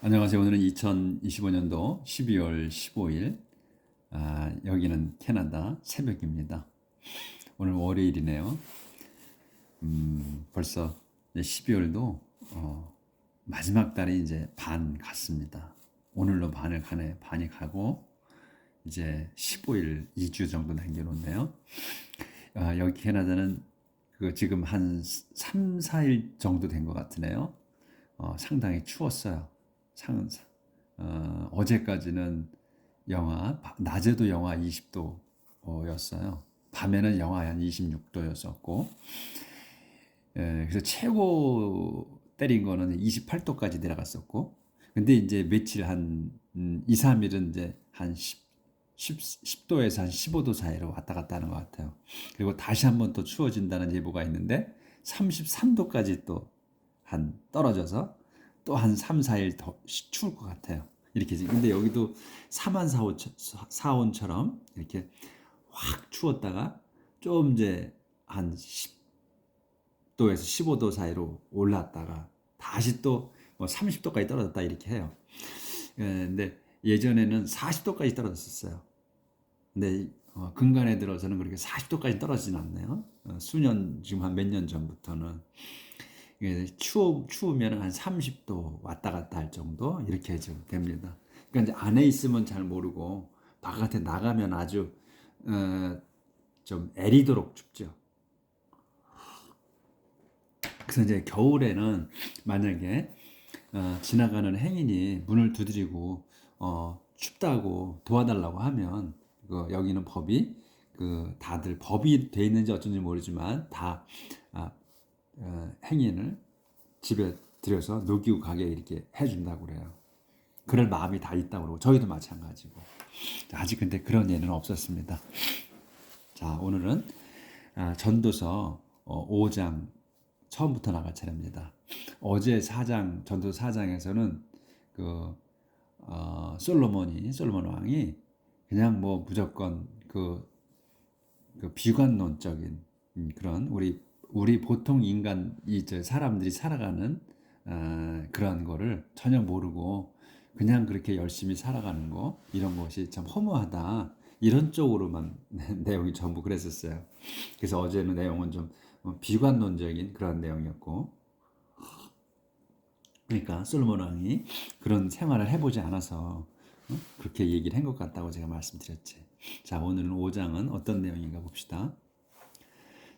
안녕하세요. 오늘은 2025년도 12월 15일, 여기는 캐나다 새벽입니다. 오늘 월요일이네요. 벌써 12월도 마지막 달이 이제 반 갔습니다. 오늘로 반이 가고 이제 15일, 2주 정도 남겨놓네요. 여기 캐나다는 지금 한 3, 4일 정도 된 것 같으네요. 상당히 추웠어요. 어제까지는 낮에도 영하 20도였어요. 밤에는 영하 한 26도였었고, 그래서 최고 때린 거는 28도까지 내려갔었고, 근데 이제 며칠 한 2, 3일은 이제 한 10도에서 한 15도 사이로 왔다 갔다 하는 것 같아요. 그리고 다시 한번 또 추워진다는 예보가 있는데, 33도까지 또 한 떨어져서 또 한 3, 4일 더 추울 것 같아요. 이렇게 근데 여기도 사원처럼 이렇게 확 추웠다가 좀 이제 한 10도에서 15도 사이로 올랐다가 다시 또 뭐 30도까지 떨어졌다 이렇게 해요. 근데 예전에는 40도까지 떨어졌었어요. 근데 근간에 들어서는 그렇게 40도까지 떨어지진 않네요. 수년 지금 한 몇 년 전부터는 추우면 한 30도 왔다 갔다 할 정도 이렇게 좀 됩니다. 그러니까 이제 안에 있으면 잘 모르고 바깥에 나가면 아주 좀 애리도록 춥죠. 그래서 이제 겨울에는 만약에 지나가는 행인이 문을 두드리고 춥다고 도와달라고 하면 여기는 법이 다들 법이 돼 있는지 어쩐지 모르지만 다 행인을 집에 들여서 녹이고 가게 이렇게 해준다고 그래요. 그럴 마음이 다 있다고 그러고 저희도 마찬가지고. 아직 근데 그런 예는 없었습니다. 자, 오늘은 전도서 5장 처음부터 나갈 차례입니다. 어제 전도서 4장에서는 솔로몬 왕이 그냥 뭐 무조건 비관론적인 그런 우리 보통 인간 사람들이 살아가는 그런 거를 전혀 모르고 그냥 그렇게 열심히 살아가는 거 이런 것이 참 허무하다 이런 쪽으로만 내용이 전부 그랬었어요. 그래서 어제는 내용은 좀 비관론적인 그런 내용이었고, 그러니까 솔로몬 왕이 그런 생활을 해보지 않아서 그렇게 얘기를 한 것 같다고 제가 말씀드렸지. 자, 오늘은 5장은 어떤 내용인가 봅시다.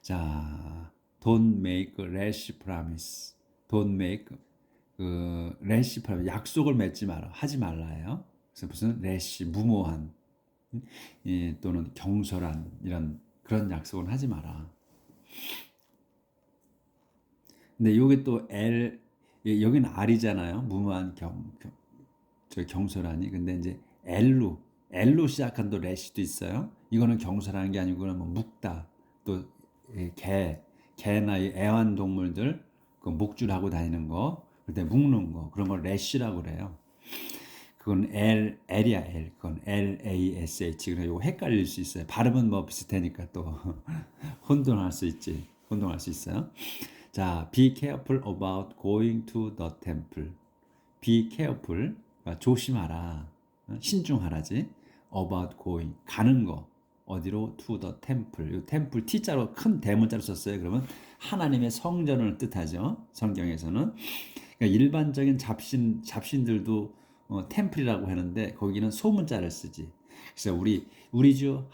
자, don't make rash promise. don't make rash promise. 약속을 맺지 마라. 하지 말라요. 그래서 무슨 rash 무모한 또는 경솔한 이런 그런 약속은 하지 마라. 근데 여기 또 여기는 R이잖아요. 무모한 경솔하니. 근데 이제 L로 시작한 또 래시도 있어요. 이거는 경솔하는 게 아니고 뭐 묵다. 또 개나 애완동물들 목줄하고 다니는 거, 그때 묶는 거 그런 걸 래시라고 그래요. 그건 L이야 L. 그건 LASH. 그래서 이거 헷갈릴 수 있어요. 발음은 뭐 비슷하니까 또 혼동할 수 있어요. 자, be careful about going to the temple. be careful, 조심하라, 신중하라지. about going, 가는 거. 어디로? to the temple. 이 temple T자로 큰 대문자로 썼어요. 그러면 하나님의 성전을 뜻하죠. 성경에서는. 그러니까 일반적인 잡신들도 템플이라고 하는데 거기는 소문자를 쓰지. 그래서 우리 주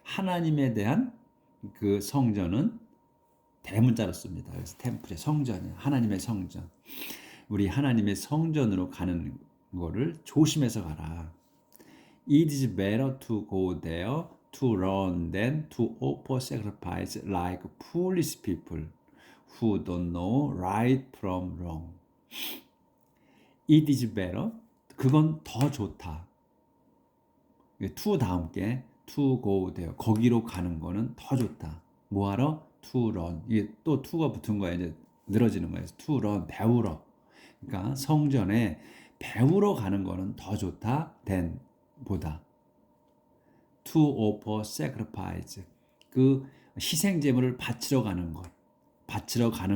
하나님에 대한 그 성전은 대문자로 씁니다. 그래서 템플의 성전이에요. 하나님의 성전. 우리 하나님의 성전으로 가는 거를 조심해서 가라. It is better to go there to learn than to offer sacrifice like foolish people who don't know right from wrong. It is better. 그건 더 좋다. to 다음 게 to go there. 거기로 가는 거는 더 좋다. 뭐하러? To learn. 이게 또 to가 붙은 거야. 이제 늘어지는 거예요. To learn. 배우러. 그러니까 성전에 배우러 가는 거는 더 좋다. than 보다. To offer sacrifice. 그 희생 제물을 바치러 가는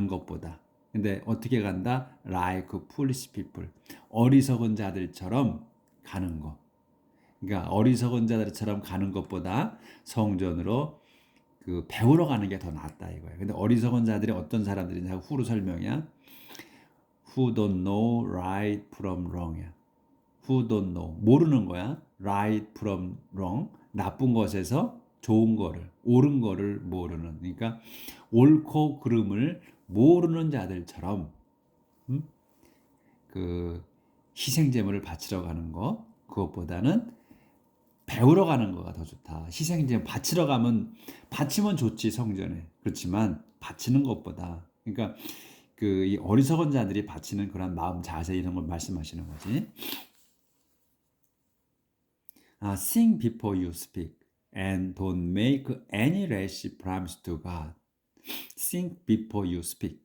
것보다. 근데 어떻게 간다? Like foolish people. 어리석은 자들처럼 가는 거. 그러니까 어리석은 자들처럼 가는 것보다 성전으로 그 배우러 가는 게 더 낫다 이거예요. 근데 어리석은 자들이 어떤 사람들이냐? 후로 설명이야. Who don't know right from wrong이야. Who don't know. 모르는 거야. Right from wrong. 나쁜 것에서 좋은 거를, 옳은 거를 모르는. 그러니까 옳고 그름을 모르는 자들처럼 그 희생제물을 바치러 가는 거 그것보다는 배우러 가는 거가 더 좋다. 희생제물 바치러 가면 바치면 좋지 성전에. 그렇지만 바치는 것보다 그러니까 그 이 어리석은 자들이 바치는 그런 마음 자세 이런 걸 말씀하시는 거지. Sing before you speak and don't make any rash promise to God. Think before you speak.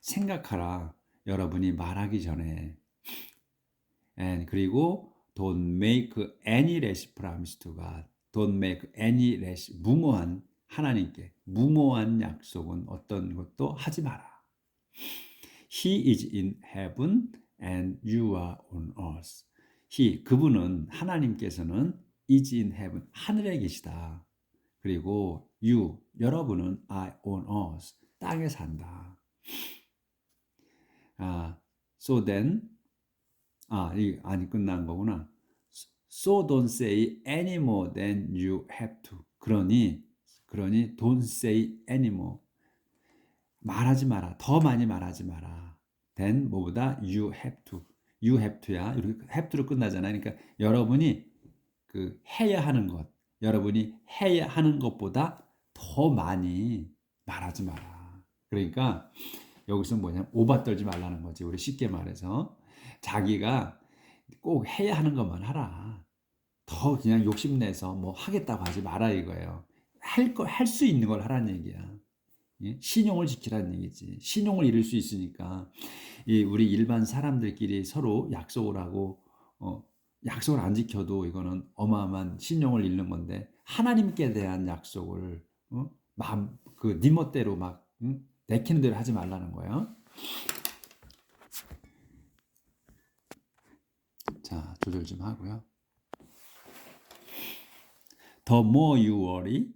생각하라. 여러분이 말하기 전에. And 그리고 don't make any rash promise to God. Don't make any rash 무모한 하나님께 무모한 약속은 어떤 것도 하지 마라. He is in heaven and you are on earth. 그분은 하나님께서는 is in heaven 하늘에 계시다. 그리고 여러분은 are on earth 땅에 산다. So then 아니 끝난 거구나. So don't say any more than you have to. 그러니 don't say any more. 말하지 마라. 더 많이 말하지 마라. then 뭐보다 you have to. you have to야. 이렇게 have to로 끝나잖아요. 그러니까 여러분이 그 해야 하는 것, 여러분이 해야 하는 것보다 더 많이 말하지 마라. 그러니까 여기서 뭐냐면 오바 떨지 말라는 거지. 우리 쉽게 말해서 자기가 꼭 해야 하는 것만 하라. 더 그냥 욕심내서 뭐 하겠다고 하지 마라 이거예요. 할 수 있는 걸 하라는 얘기야. 예? 신용을 지키라는 얘기지. 신용을 잃을 수 있으니까 우리 일반 사람들끼리 서로 약속을 하고 약속을 안 지켜도 이거는 어마어마한 신용을 잃는 건데 하나님께 대한 약속을 마음 네 멋대로 막 내키는 대로 하지 말라는 거예요. 자, 조절 좀 하고요. The more you worry,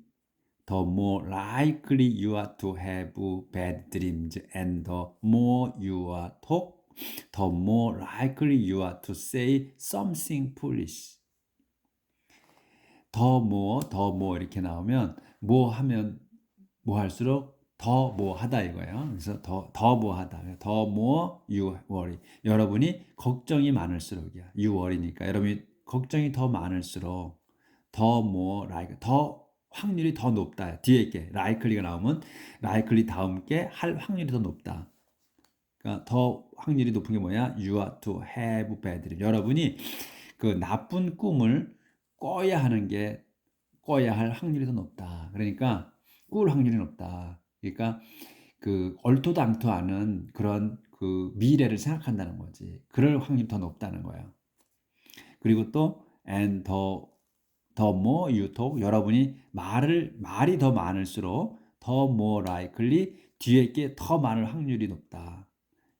the more likely you are to have bad dreams, and the more you are talk, the more likely you are to say something foolish. 더 more 이렇게 나오면 뭐 하면 뭐 할수록 더 뭐 하다 이거예요. 그래서 더 뭐 하다. 더 more you worry. 여러분이 걱정이 많을수록이야. you worry니까 여러분이 걱정이 더 많을수록 더 more like 더 확률이 더 높다. 뒤에 게 likely가 나오면 likely 다음 게 할 확률이 더 높다. 그러니까 더 확률이 높은 게 뭐야? You are to have bad dream. 여러분이 그 나쁜 꿈을 꿔야 할 확률이 더 높다. 그러니까 꿀 확률이 높다. 그러니까 그 얼토당토 않은 그런 그 미래를 생각한다는 거지. 그럴 확률이 더 높다는 거야. 그리고 또 and the more you talk, 여러분이 말이 더 많을수록 the more likely 뒤에 게 더 많을 확률이 높다.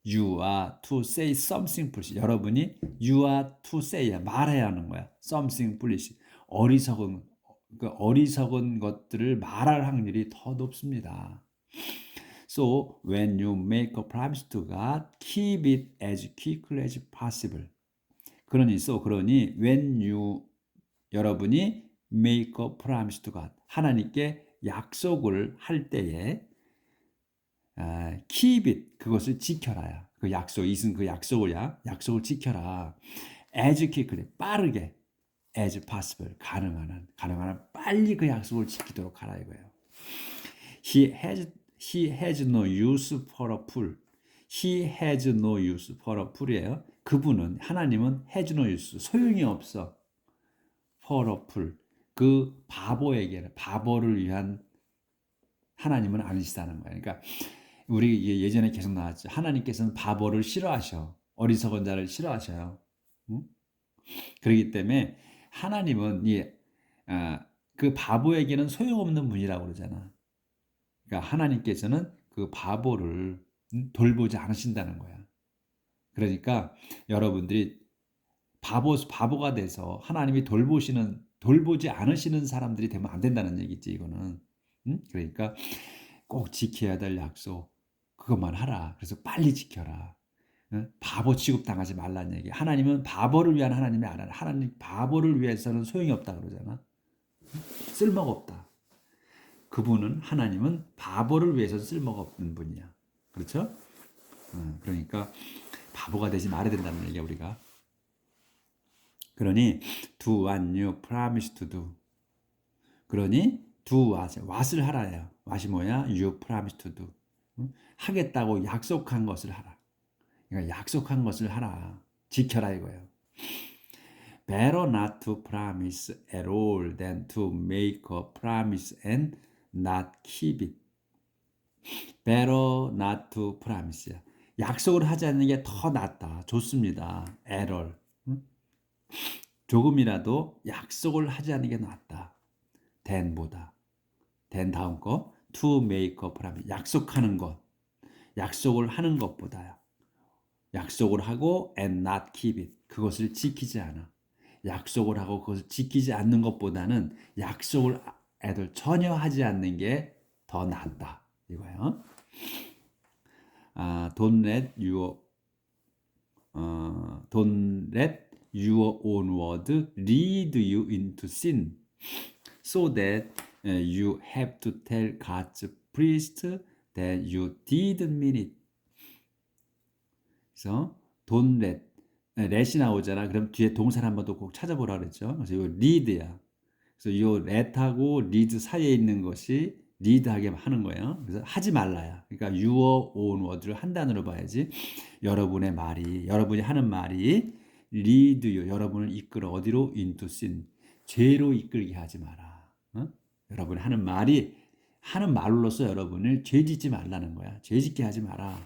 You are to say something foolish. 여러분이 you are to say야 말해야 하는 거야. something foolish. 어리석은 것들을 말할 확률이 더 높습니다. So when you make a promise to God, keep it as quickly as possible. 그러니 when 여러분이 make a promise to God, 하나님께 약속을 할 때에 keep it, 그것을 지켜라야. 그 약속, 이슨 그 약속을 지켜라. as quickly, 빠르게, as possible, 가능한 한 빨리 그 약속을 지키도록 하라 이거예요. He has no use for a fool. He has no use for a fool이에요. 하나님은 has no use, 소용이 없어. for a fool, 그 바보를 위한 하나님은 아니시다는 거예요. 그러니까 우리 예전에 계속 나왔죠. 하나님께서는 바보를 싫어하셔. 어리석은 자를 싫어하셔요. 응? 그렇기 때문에 하나님은 그 바보에게는 소용없는 분이라고 그러잖아. 그러니까 하나님께서는 그 바보를 돌보지 않으신다는 거야. 그러니까 여러분들이 바보가 돼서 하나님이 돌보지 않으시는 사람들이 되면 안 된다는 얘기지, 이거는. 그러니까 꼭 지켜야 될 약속, 그것만 하라. 그래서 빨리 지켜라. 바보 취급당하지 말라는 얘기. 하나님은 바보를 위한 하나님이 아니라 하나님 바보를 위해서는 소용이 없다 그러잖아. 쓸모가 없다. 그분은 하나님은 바보를 위해서 쓸모가 없는 분이야. 그렇죠? 그러니까 바보가 되지 말아야 된다는 얘기야, 우리가. 그러니 do what you promise to do. 그러니 do what을 하라요. what이 뭐야? You promise to do. 하겠다고 약속한 것을 하라. 그러니까 약속한 것을 하라. 지켜라 이거예요. Better not to promise at all than to make a promise and not keep it. Better not to promise. 약속을 하지 않는 게 더 낫다. 좋습니다. at all. 조금이라도 약속을 하지 않는 게 낫다. than보다. than 다음 거. to make a promise. 약속하는 것. 약속을 하는 것보다요. 약속을 하고 and not keep it. 그것을 지키지 않아. 약속을 하고 그것을 지키지 않는 것보다는 약속을 애들 전혀 하지 않는 게 더 낫다. 이거예요. Don't let your own word lead you into sin, so that you have to tell God's priest that you didn't mean it. 그래서 don't let이 나오잖아. 그럼 뒤에 동사를 한번 더 꼭 찾아보라 그랬죠. 그래서 이 lead야. 그래서 이 let하고 lead 사이에 있는 것이 lead하게 하는 거예요. 그래서 하지 말라야. 그러니까 your own word를 한 단어로 봐야지. 여러분이 하는 말이 lead you, 여러분을 이끌어 어디로? into sin, 죄로 이끌게 하지 마라. 여러분이 하는 말로서 여러분을 죄짓지 말라는 거야. 죄짓게 하지 마라.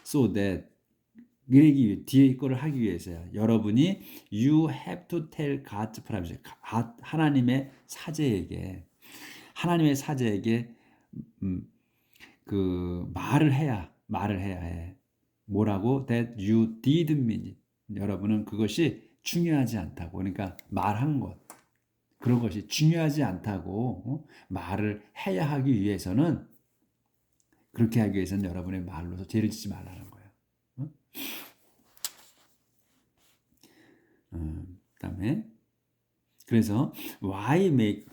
So that 뒤에 거를 하기 위해서요. 여러분이 you have to tell God's promise. 하나님의 사제에게 그 말을 해야 해. 뭐라고? That you didn't mean it. 여러분은 그것이 중요하지 않다고. 그러니까 말한 것. 그런 것이 중요하지 않다고 말을 해야 하기 위해서는, 그렇게 하기 위해서는 여러분의 말로서 죄를 짓지 말라는 거예요. 그다음에 그래서 why make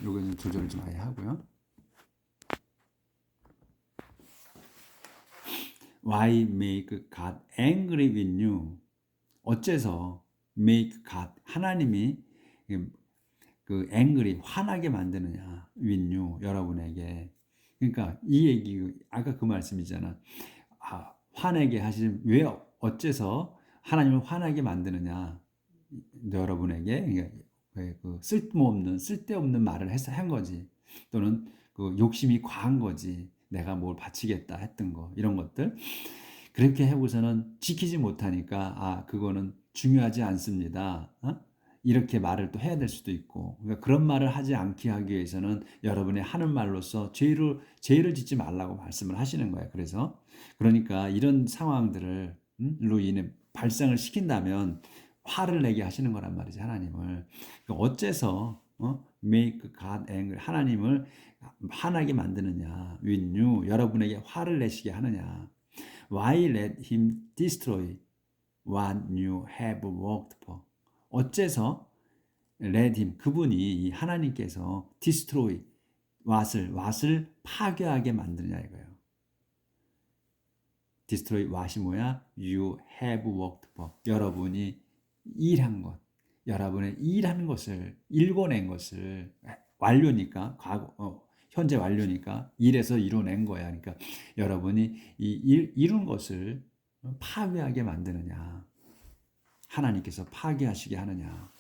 요거는 조절을 좀 아예 하고요. Why make God angry with you? 어째서 make God, 하나님이 그 angry, 화나게 만드느냐, with you, 여러분에게. 그러니까 이 얘기, 아까 그 말씀이잖아. 화내게 하시는, 왜 어째서 하나님을 화나게 만드느냐, 여러분에게. 그 쓸데없는 말을 한 거지. 또는 그 욕심이 과한 거지. 내가 뭘 바치겠다 했던 거, 이런 것들. 그렇게 하고서는 지키지 못하니까 그거는 중요하지 않습니다. 이렇게 말을 또 해야 될 수도 있고. 그러니까 그런 말을 하지 않게 하기 위해서는 여러분의 하는 말로서 죄를 짓지 말라고 말씀을 하시는 거예요. 그러니까 이런 상황들로 인해 발생을 시킨다면 화를 내게 하시는 거란 말이지, 하나님을. 그러니까 어째서 make God angry, 하나님을 화나게 만드느냐, with you, 여러분에게 화를 내시게 하느냐. Why let him destroy what you have worked for? 어째서 let him, 그분이, 하나님께서 destroy what을 파괴하게 만드느냐 이거예요. destroy what이 뭐야? You have worked for, 여러분이 일한 것, 여러분의 일하는 것을, 일궈낸 것을, 완료니까, 현재 완료니까 일에서 이뤄낸 거야. 그러니까 여러분이 이룬 것을 파괴하게 만드느냐, 하나님께서 파괴하시게 하느냐.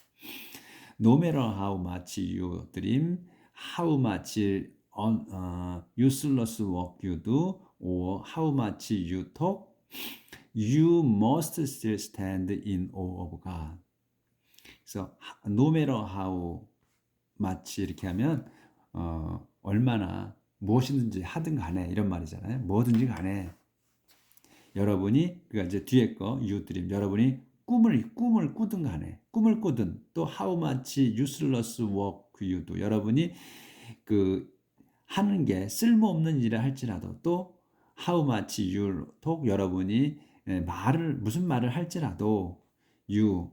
No matter how much you dream, how much useless work you do, or how much you talk, you must still stand in awe of God. 그래서 no matter how much 이렇게 하면 얼마나 무엇이든지 하든 간에, 이런 말이잖아요. 뭐든지 간에 여러분이 그러니까 이제 뒤에 거 you dream 여러분이 꿈을 꾸든 간에 꿈을 꾸든 또 how much useless work you do 여러분이 그 하는 게 쓸모없는 일을 할지라도 또 how much you talk 여러분이 무슨 말을 할지라도 you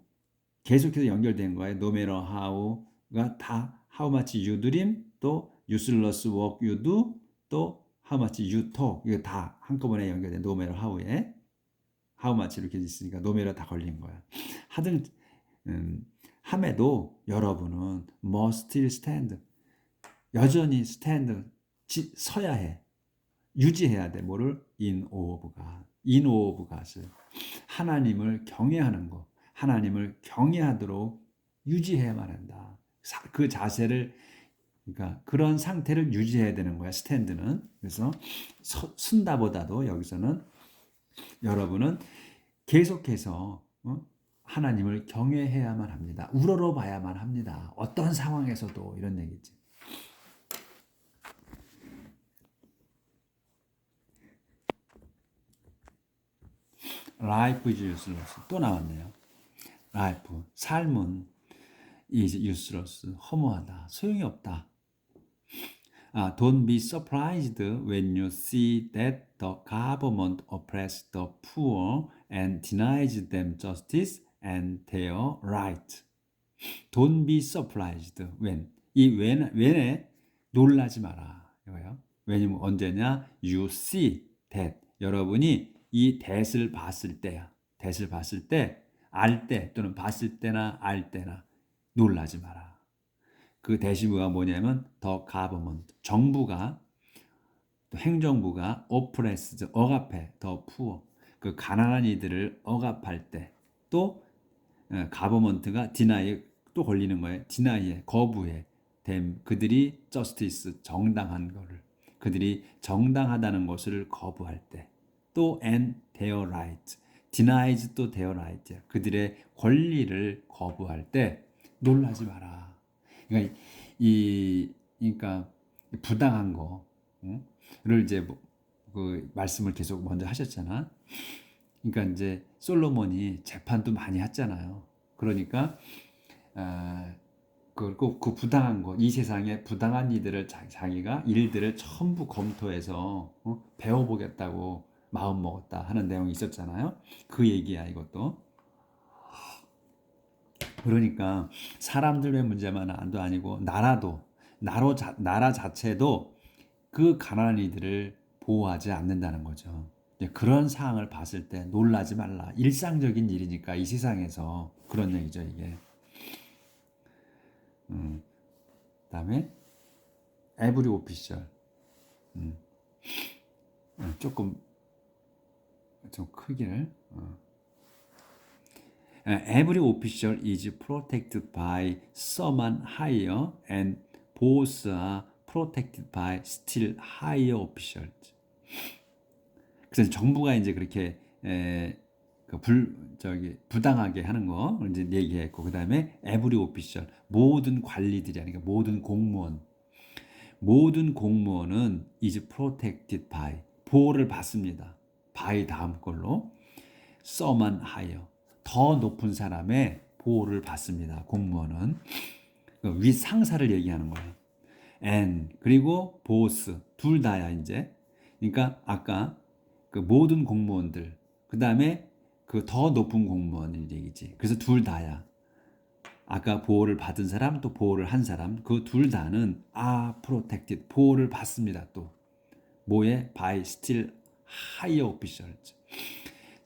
계속해서 연결된 거예요. no matter how가 다 how much you dream 또 useless work you do 또 how much you talk 이거 다 한꺼번에 연결된 no matter how에 how much 이렇게 있으니까 no matter 다 걸린 거야. 하든 함에도 여러분은 must still stand 여전히 stand 서야 해. 유지해야 돼. 뭐를? in awe of God. in awe of God을 하나님을 경외하는 거. 하나님을 경외하도록 유지해야만 한다. 그 자세를 그러니까 그런 상태를 유지해야 되는 거야. 스탠드는. 그래서 쓴다보다도 여기서는 여러분은 계속해서 하나님을 경외해야만 합니다. 우러러 봐야만 합니다. 어떤 상황에서도 이런 얘기지. Life is useless. 또 나왔네요. Life, 삶은 is useless. 허무하다. 소용이 없다. Don't be surprised when you see that the government oppresses the poor and denies them justice and their right. Don't be surprised when. 이 when에 놀라지 마라. 이거요. 왜냐면 언제냐? You see that. 여러분이 이 that을 봤을 때야. that을 봤을 때, 알 때 또는 봤을 때나 알 때나 놀라지 마라. 그 대시부가 뭐냐면 더 government 정부가 또 행정부가 oppressed 억압해 더 poor 그 가난한 이들을 억압할 때 또 government가 deny 또 걸리는 거예요. deny에 거부해 them 그들이 justice 정당한 거를 그들이 정당하다는 것을 거부할 때 또 and their right denies 또 their right 그들의 권리를 거부할 때 놀라지 마라. 그러니까 그러니까 부당한 거를 이제 그 말씀을 계속 먼저 하셨잖아. 그러니까 이제 솔로몬이 재판도 많이 했잖아요. 그러니까 그 부당한 거, 이 세상의 부당한 자기가 일들을 전부 검토해서 배워보겠다고 마음 먹었다 하는 내용이 있었잖아요. 그 얘기야 이것도. 그러니까 사람들의 문제만도 아니고 나라 자체도 그 가난한 이들을 보호하지 않는다는 거죠. 그런 상황을 봤을 때 놀라지 말라. 일상적인 일이니까 이 세상에서 그런 얘기죠 이게. 그다음에 에브리 오피셜 조금 좀 크기를 Every official is protected by someone higher and both are protected by still higher officials. 그래서 정부가 이제 그렇게 부당하게 하는 거 이제 얘기했고 그 다음에 every official 모든 관리들이 아니라 모든 공무원은 is protected by 보호를 받습니다. by 다음 걸로 someone higher 더 높은 사람의 보호를 받습니다. 공무원은 위 상사를 얘기하는 거예요. and 그리고 both 둘 다야 이제. 그러니까 아까 그 모든 공무원들 그 다음에 그 더 높은 공무원의 얘기지. 그래서 둘 다야. 아까 보호를 받은 사람 또 보호를 한 사람 그 둘 다는 are protected 보호를 받습니다. 또 뭐에 by still higher officials.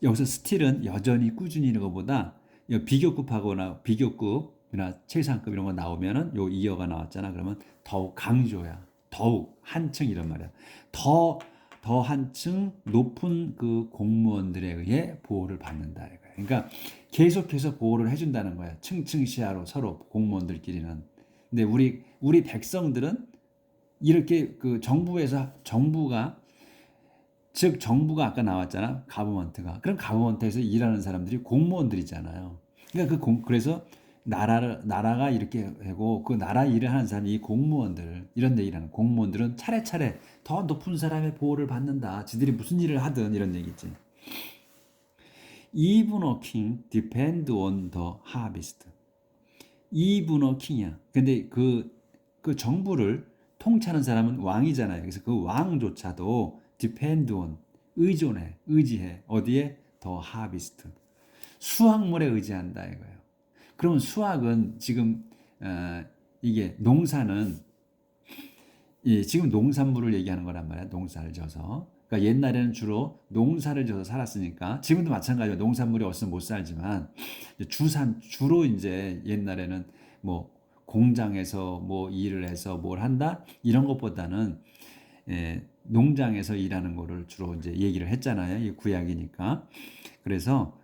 여기서 still은 여전히 꾸준히는 것보다 비교급이나 최상급 이런 거 나오면은 요 이어가 나왔잖아. 그러면 더욱 강조야. 더욱 한층 이런 말이야. 더 한층 높은 그 공무원들에 의해 보호를 받는다 이거야. 그러니까 계속해서 보호를 해준다는 거야. 층층시야로 서로 공무원들끼리는. 근데 우리 백성들은 이렇게 그 정부가 즉 정부가 아까 나왔잖아. 가버먼트가. 그럼 가버먼트에서 일하는 사람들이 공무원들이잖아요. 그러니까 그래서 나라가 이렇게 하고 그 나라 일을 하는 사람이 이 공무원들 이런 데 일하는 공무원들은 차례차례 더 높은 사람의 보호를 받는다. 지들이 무슨 일을 하든 이런 얘기지. Even a king depend on the harvest. Even a king이야. 근데 그 정부를 통치하는 사람은 왕이잖아요. 그래서 그 왕조차도 depend on, 의지해. 어디에? 더 harvest. 수확물에 의지한다 이거예요. 그러면 수확은 지금 이게 농사는 지금 농산물을 얘기하는 거란 말이야. 농사를 져서. 그러니까 옛날에는 주로 농사를 져서 살았으니까 지금도 마찬가지로 농산물이 없으면 못 살지만 주로 이제 옛날에는 뭐 공장에서 뭐 일을 해서 뭘 한다 이런 것보다는 농장에서 일하는 거를 주로 이제 얘기를 했잖아요. 이 구약이니까. 그래서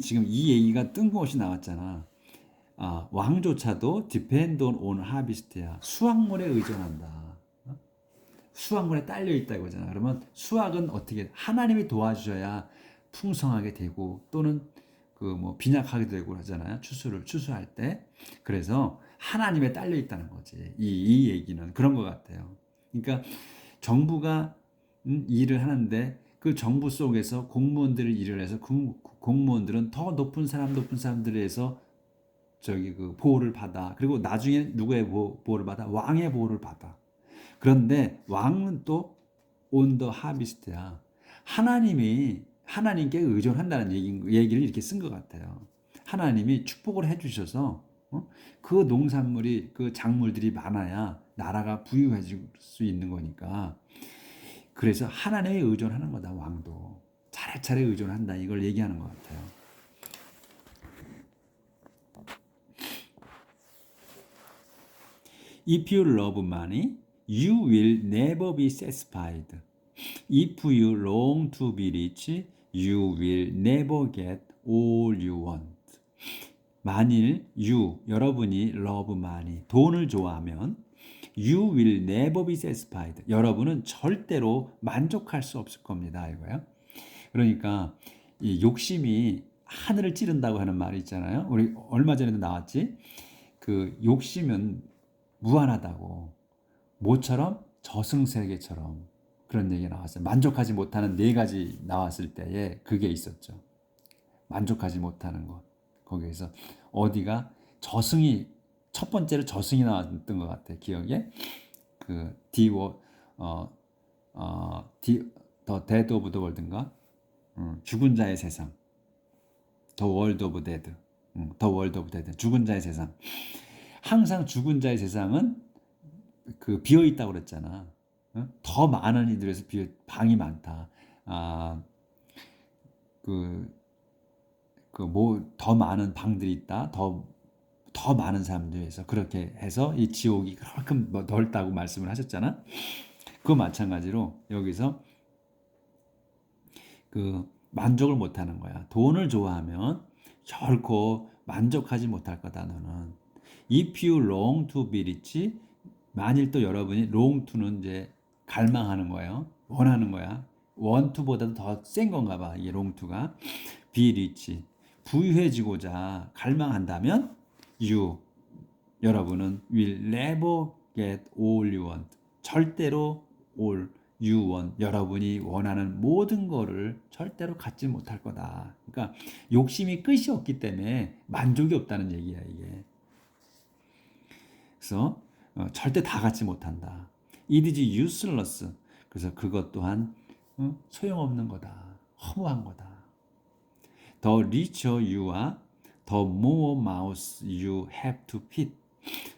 지금 이 얘기가 뜬금없이 나왔잖아. 왕조차도 depend on harvest야. 수확물에 의존한다. 수확물에 딸려 있다 이거잖아. 그러면 수확은 어떻게 하나님이 도와주셔야 풍성하게 되고 또는 그 뭐 빈약하게 되고 하잖아요. 추수할 때. 그래서 하나님에 딸려 있다는 거지. 이 얘기는 그런 것 같아요. 그러니까 정부가 일을 하는데 그 정부 속에서 공무원들을 일을 해서 공무원들은 더 높은 사람들에서 그 보호를 받아. 그리고 나중에 누구의 보호를 받아? 왕의 보호를 받아. 그런데 왕은 또 on the harvest야. 하나님께 의존한다는 얘기를 이렇게 쓴 것 같아요. 하나님이 축복을 해주셔서 그 농산물이 그 작물들이 많아야 나라가 부유해질 수 있는 거니까. 그래서 하나님에 의존하는 거다. 왕도 차례차례 의존한다. 이걸 얘기하는 것 같아요. If you love money, you will never be satisfied. If you long to be rich, you will never get all you want. 만일 여러분이 love money, 돈을 좋아하면 you will never be satisfied. 여러분은 절대로 만족할 수 없을 겁니다. 이거요. 그러니까 이 욕심이 하늘을 찌른다고 하는 말이 있잖아요. 우리 얼마 전에도 나왔지. 그 욕심은 무한하다고. 모처럼 저승세계처럼 그런 얘기가 나왔어요. 만족하지 못하는 4가지 나왔을 때에 그게 있었죠. 만족하지 못하는 것. 거기에서 어디가 첫 번째로 저승이 나왔던 것 같아. 기억에 그 The Dead of the World인가? 죽은 자의 세상. The World of Dead. The World of Dead. 죽은 자의 세상. 항상 죽은 자의 세상은 그 비어 있다고 그랬잖아. 더 많은 이들에서 방이 많다. 더 많은 방들이 있다. 더 많은 사람들에서 그렇게 해서 이 지옥이 그만큼 넓다고 말씀을 하셨잖아. 그 마찬가지로 여기서 그 만족을 못하는 거야. 돈을 좋아하면 결코 만족하지 못할 거다. 너는. If you long to be rich, 만일 또 여러분이 long to는 이제 갈망하는 거예요. 원하는 거야. want to보다도 더 센 건가 봐. 이게 long to가. be rich. 부유해지고자 갈망한다면 여러분은 will never get all you want. 절대로 all you want. 여러분이 원하는 모든 거를 절대로 갖지 못할 거다. 그러니까 욕심이 끝이 없기 때문에 만족이 없다는 얘기야, 이게. 그래서 절대 다 갖지 못한다. It is useless. 그래서 그것 또한 소용없는 거다. 허무한 거다. The richer you are, the more mouths you have to feed.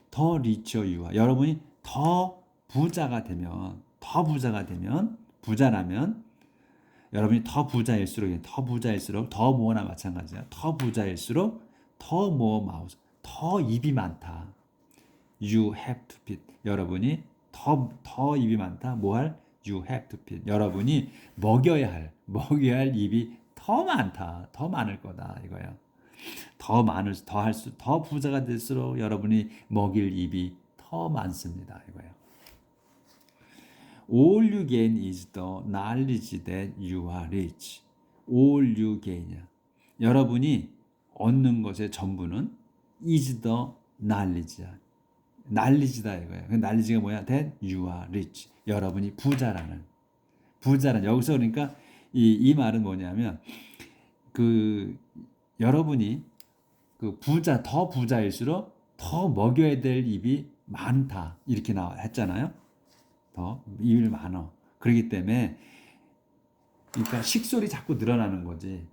The richer you are. 여러분이 더 부자라면, 여러분이 더 부자일수록, 더 more나 마찬가지야. 더 부자일수록, 더 more mouths, 더 입이 많다. You have to feed. 여러분이 더 입이 많다. 뭐 할? You have to feed. 여러분이 먹여야 할 입이 더 많다. 더 많을 거다. 이거야. 더 부자가 될수록 여러분이 먹일 입이 더 많습니다. 이거야. All you gain is the knowledge that you are rich. All you gain이야. 여러분이 얻는 것의 전부는 is the knowledge야. knowledge다 이거야. 그 knowledge가 뭐야? That you are rich. 여러분이 부자라는 여기서 그러니까 이 말은 뭐냐면 그 여러분이 그 더 부자일수록 더 먹여야 될 입이 많다 이렇게 했잖아요. 더 입이 많어. 그렇기 때문에 그러니까 식솔이 자꾸 늘어나는 거지.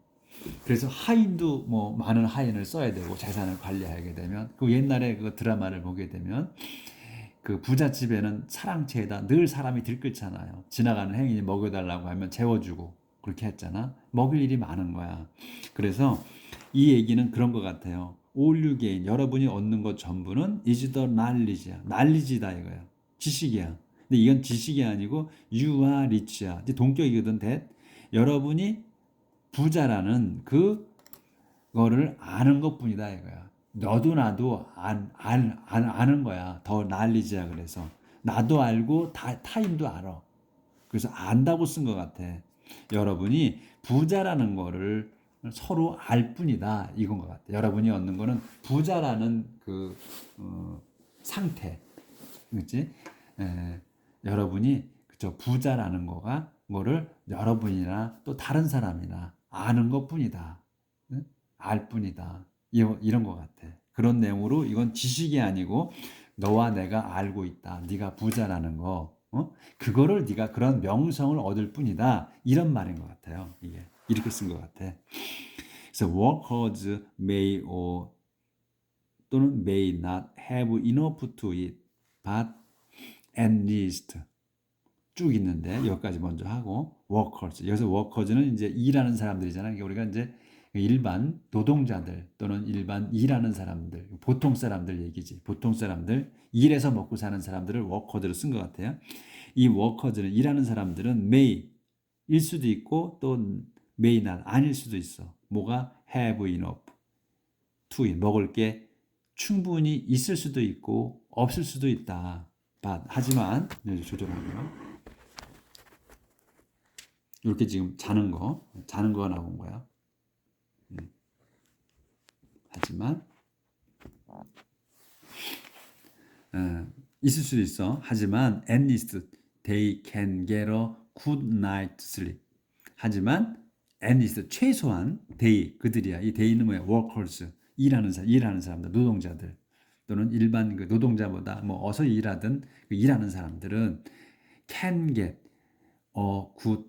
그래서 하인도 뭐 많은 하인을 써야 되고 재산을 관리하게 되면 그 옛날에 그 드라마를 보게 되면 그 부잣집에는 사랑채에다 늘 사람이 들끓잖아요. 지나가는 행인이 먹여달라고 하면 재워주고 그렇게 했잖아. 먹일 일이 많은 거야. 그래서 이 얘기는 그런 것 같아요. All you gain, 여러분이 얻는 것 전부는 is the knowledge야. knowledge다 이거야. 지식이야. 근데 이건 지식이 아니고 you are rich야. 이제 동격이거든. 여러분이 부자라는 그거를 아는 것뿐이다 이거야. 너도 나도 아는 거야. 더 knowledge야. 그래서 나도 알고 타인도 알아. 그래서 안다고 쓴 것 같아. 여러분이 부자라는 거를 서로 알 뿐이다 이건 것 같아. 여러분이 얻는 거는 부자라는 그 상태, 그렇지? 여러분이 그죠 부자라는 거를 여러분이나 또 다른 사람이나 아는 것뿐이다, 알 뿐이다 이런 것 같아. 그런 내용으로 이건 지식이 아니고 너와 내가 알고 있다. 네가 부자라는 거, 그거를 네가 그런 명성을 얻을 뿐이다. 이런 말인 것 같아요. 이게 이렇게 쓴 것 같아. 그래서 workers may or 또는 may not have enough to eat, but at least 쭉 있는데 여기까지 먼저 하고 workers. 여기서 workers는 이제 일하는 사람들이잖아요. 그러니까 우리가 이제 일반 노동자들 또는 일반 일하는 사람들, 보통 사람들 얘기지. 보통 사람들, 일해서 먹고 사는 사람들을 워커즈로 쓴 것 같아요. 이 워커즈는 일하는 사람들은 may 일 수도 있고 또 may not 아닐 수도 있어. 뭐가 have enough to eat, 먹을 게 충분히 있을 수도 있고 없을 수도 있다. 하지만 조절하고요. 이렇게 지금 자는 거가 나온 거야. 하지만 있을 수도 있어. 하지만 at least they can get a good night's sleep. 하지만 at least 최소한 그들이야. 이 they는 뭐야? workers 일하는 사람들, 노동자들 또는 일반 그 노동자보다 뭐 어서 일하든 그 일하는 사람들은 can get a good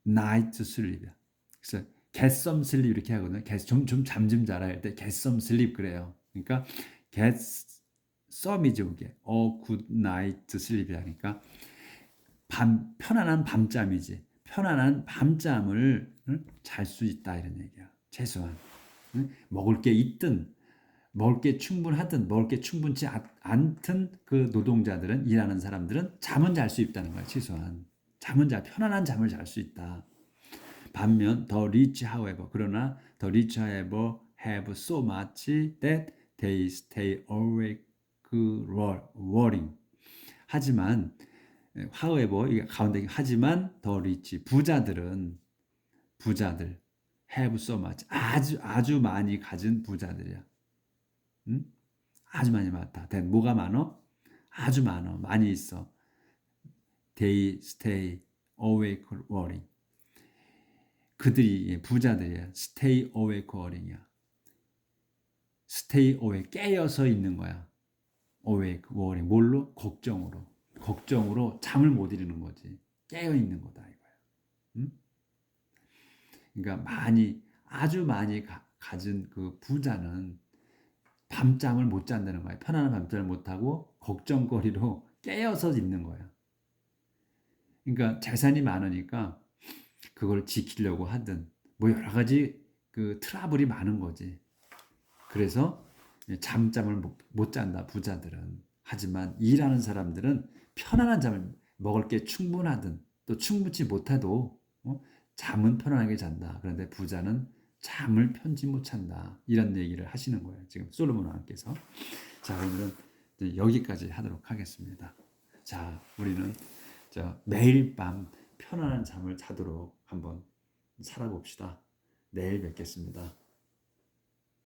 night's sleep이야. 그래서 get some sleep 이렇게 하거든요. 좀 잠 좀 자라 할 때 get some sleep 그래요. 그러니까 get some이죠 그게. a good night's sleep이니까 편안한 밤잠이지. 편안한 밤잠을 잘 수 있다 이런 얘기야. 최소한 먹을 게 있든 먹을 게 충분하든 먹을 게 충분치 않든 그 노동자들은 일하는 사람들은 잠은 잘 수 있다는 거야. 최소한 편안한 잠을 잘 수 있다. 반면 the rich however 그러나 the rich however have so much that they stay awake worrying. 하지만 however 이게 가운데 하지만 the rich 부자들 have so much 아주 많이 가진 부자들이야. 응? 아주 많이 많다. 뭐가 많어? 아주 많어. 많이 있어. They stay awake worrying. 그들이 부자들이야. Stay awake worrying이야. Stay awake 깨어서 있는 거야. Awake worrying 뭘로? 걱정으로 잠을 못 이루는 거지. 깨어 있는 거다 이거야. 응? 그러니까 아주 많이 가진 그 부자는 밤잠을 못 잔다는 거야. 편안한 밤잠을 못 하고 걱정거리로 깨어서 있는 거야. 그러니까 재산이 많으니까 그걸 지키려고 하든 뭐 여러 가지 그 트러블이 많은 거지. 그래서 잠을 못 잔다 부자들은. 하지만 일하는 사람들은 편안한 잠을 먹을 게 충분하든 또 충분치 못해도 잠은 편안하게 잔다. 그런데 부자는 잠을 편지 못 찬다. 이런 얘기를 하시는 거예요. 지금 솔로몬 왕께서. 자, 오늘은 여기까지 하도록 하겠습니다. 자, 우리는 매일 밤 편안한 잠을 자도록 한번 살아봅시다. 내일 뵙겠습니다.